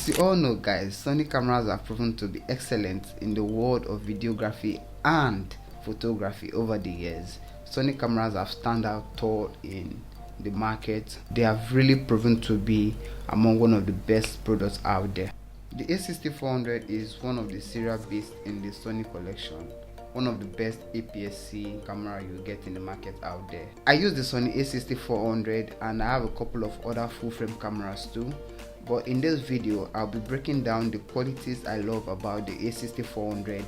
As you all know guys, Sony cameras are proven to be excellent in the world of videography and photography over the years. Sony cameras have stand out tall in the market. They have really proven to be among one of the best products out there. The A6400 is one of the serial beasts in the Sony collection, one of the best APS-C camera you get in the market out there. I use the Sony A6400 and I have a couple of other full frame cameras too, but in this video I'll be breaking down the qualities I love about the A6400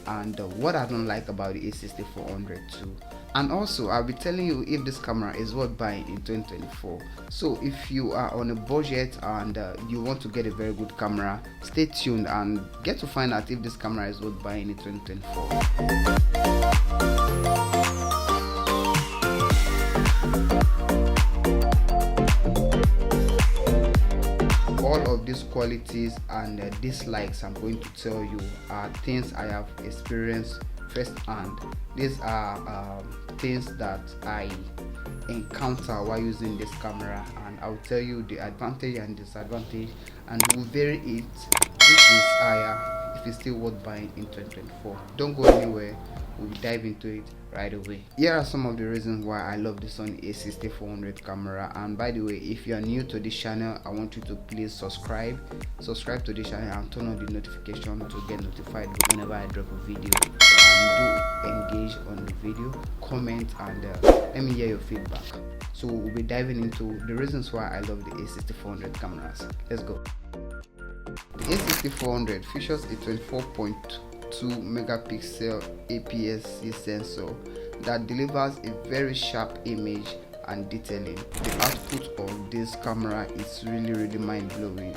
and what I don't like about the A6400 too. And also I'll be telling you if this camera is worth buying in 2024. So if you are on a budget and you want to get a very good camera, stay tuned and get to find out if this camera is worth buying in 2024. All of these qualities and dislikes I'm going to tell you are things I have experienced firsthand. These are things that I encounter while using this camera, and I'll tell you the advantage and disadvantage, and we'll vary it which is higher if it's still worth buying in 2024. Don't go anywhere, we'll dive into it right away. Here are some of the reasons why I love the Sony A6400 camera. And by the way, if you are new to this channel, I want you to please subscribe to the channel and turn on the notification to get notified whenever I drop a video. And do engage on the video, comment, and let me hear your feedback. So we'll be diving into the reasons why I love the A6400 cameras. Let's go. The A6400 features a 24.2 megapixel APS-C sensor that delivers a very sharp image and detailing. The output of this camera is really mind-blowing.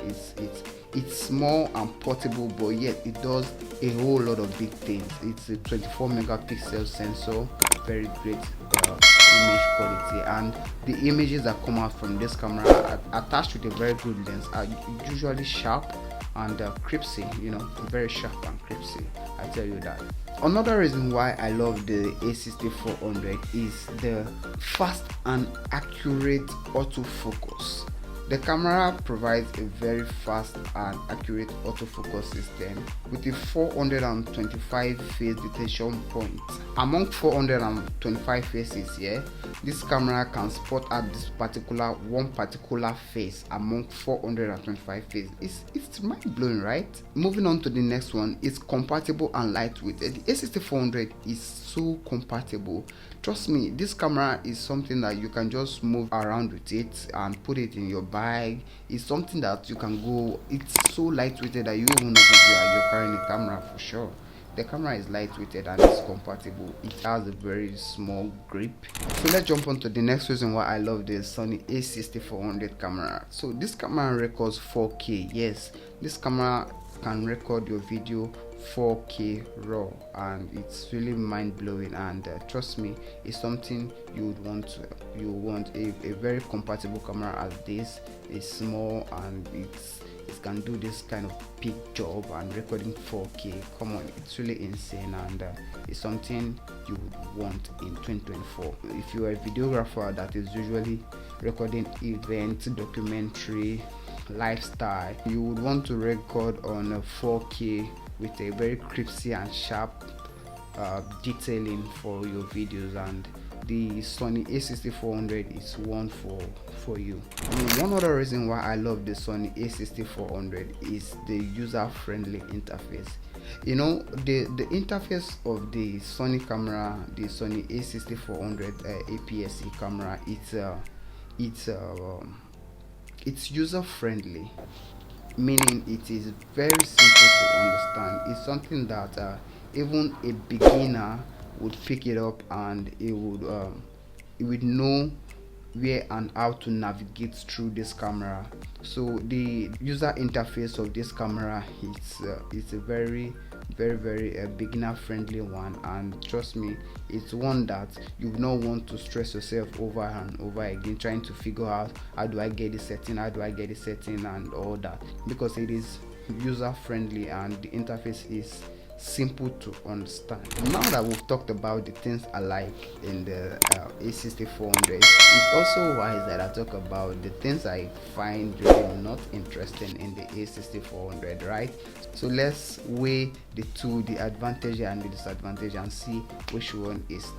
It's small and portable, but yet it does a whole lot of big things. It's a 24 megapixel sensor, very great image quality, and the images that come out from this camera are attached with a very good lens are usually sharp and crispy, very sharp and crispy, I tell you that. Another reason why I love the A6400 is the fast and accurate autofocus. The camera provides a very fast and accurate autofocus system with a 425 face detection point. Among 425 faces here, this camera can spot out this one particular face among 425 faces. It's mind-blowing, right? Moving on to the next one, it's compatible and lightweight. The A6400 is so compatible. Trust me, this camera is something that you can just move around with it and put it in your bag. It's something that you can go, it's so lightweighted that you won't notice you're carrying a camera for sure. The camera is lightweighted and it's compatible. It has a very small grip. So let's jump on to the next reason why I love the Sony A6400 camera. So this camera records 4K. Yes, this camera can record your video 4K raw, and it's really mind-blowing, and trust me, it's something you would want. You want a very compatible camera as this. It's small and it can do this kind of big job and recording 4K. Come on, it's really insane, and it's something you would want in 2024. If you are a videographer that is usually recording events, documentary, lifestyle, you would want to record on a 4K with a very crispy and sharp detailing for your videos, and the Sony A6400 is one for you. One other reason why I love the Sony A6400 is the user-friendly interface. The interface of the Sony camera, the Sony A6400 APS-C camera, it's user-friendly, meaning it is very simple to understand. It's something that even a beginner would pick it up, and it would know where and how to navigate through this camera. So the user interface of this camera it's a very beginner friendly one, and trust me, it's one that you would not want to stress yourself over and over again trying to figure out how do I get the setting and all that, because it is user friendly and the interface is simple to understand. Now that we've talked about the things I like in the A6400, it's also wise that I talk about the things I find really not interesting in the A6400, right? So let's weigh the two, the advantage and the disadvantage, and see which one is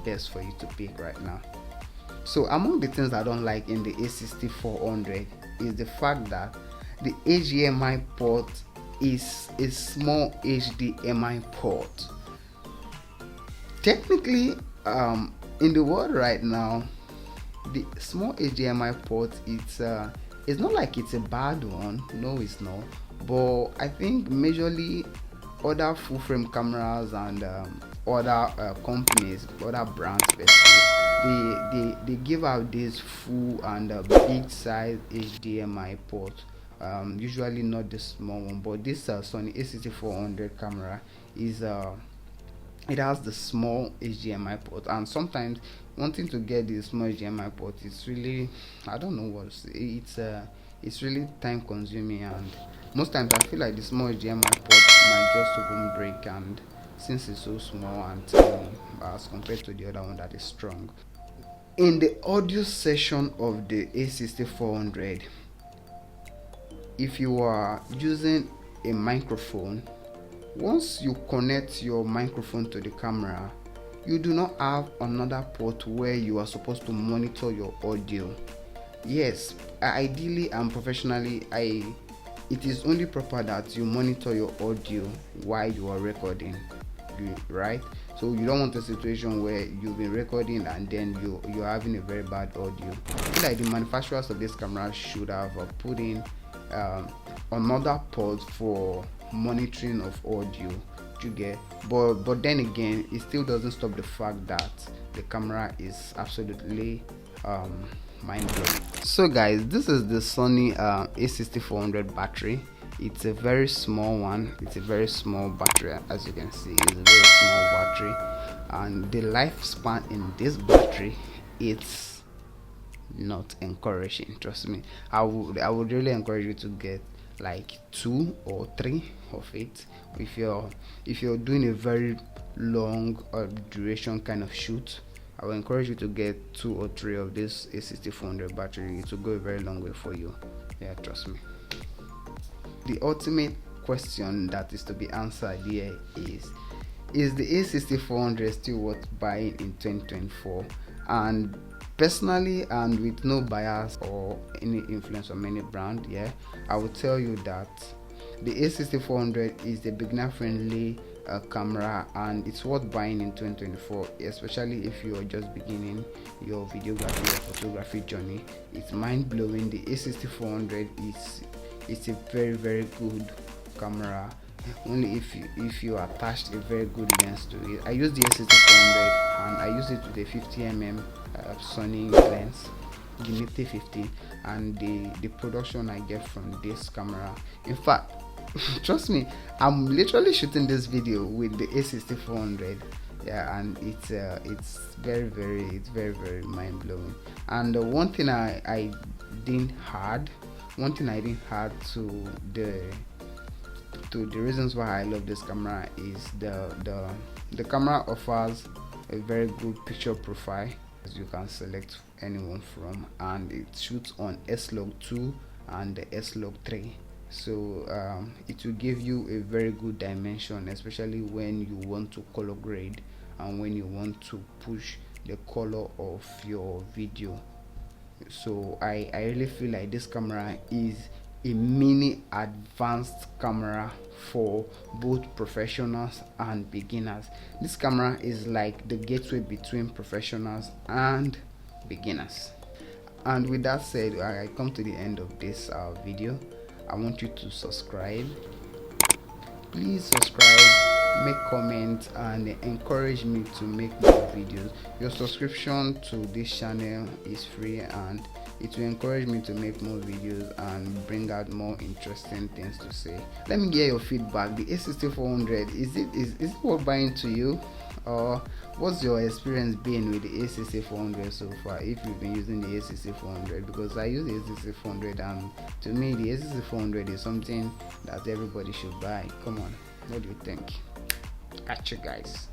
best for you to pick right now. So among the things I don't like in the A6400 is the fact that the HDMI port is a small HDMI port. Technically, in the world right now, the small HDMI port, it's not like it's a bad one. No, it's not. But I think majorly other full frame cameras and other companies, other brands, they give out this full and big size HDMI port. Usually not the small one, but this Sony A6400 camera is it has the small HDMI port, and sometimes wanting to get the small HDMI port, it's really, I don't know what it's really time consuming, and most times I feel like the small HDMI port might just even break, and since it's so small and tiny as compared to the other one that is strong. In the audio section of the A6400, if you are using a microphone, once you connect your microphone to the camera, you do not have another port where you are supposed to monitor your audio. Yes, ideally and professionally, it is only proper that you monitor your audio while you are recording, right? So you don't want a situation where you've been recording and then you're having a very bad audio. I feel like the manufacturers of this camera should have put in another port for monitoring of audio, you get. But then again, it still doesn't stop the fact that the camera is absolutely mind-blowing. So guys, this is the Sony A6400 battery. It's a very small one. It's a very small battery, as you can see. It's a very small battery, and the lifespan in this battery, it's not encouraging. Trust me, I would really encourage you to get like 2 or 3 of it if you're doing a very long duration kind of shoot. I will encourage you to get 2 or 3 of this A6400 battery. It will go a very long way for you. Yeah, trust me. The ultimate question that is to be answered here is the A6400 still worth buying in 2024? And personally, and with no bias or any influence from any brand, yeah, I will tell you that the A6400 is the beginner friendly camera, and it's worth buying in 2024, especially if you are just beginning your videography or photography journey. It's mind-blowing. The A6400 is a very good camera, only if you attached a very good lens to it. I use the A6400 and I use it with a 50mm Sony lens, the Nifty 50, and the production I get from this camera, in fact, trust me, I'm literally shooting this video with the A6400. Yeah, and it's very mind-blowing. And one thing I didn't add to the reasons why I love this camera is the camera offers a very good picture profile, as you can select anyone from, and it shoots on S-Log2 and the S-Log3. So it will give you a very good dimension, especially when you want to color grade and when you want to push the color of your video. So I really feel like this camera is a mini advanced camera for both professionals and beginners. This camera is like the gateway between professionals and beginners. And with that said, I come to the end of this video. I want you to subscribe. Please subscribe, make comments, and encourage me to make more videos. Your subscription to this channel is free, and it will encourage me to make more videos and bring out more interesting things to say. Let me get your feedback. The A6400, is it worth buying to you? Or what's your experience been with the A6400 so far, if you've been using the A6400? Because I use the A6400, and to me the A6400 is something that everybody should buy. Come on, what do you think? Catch you guys.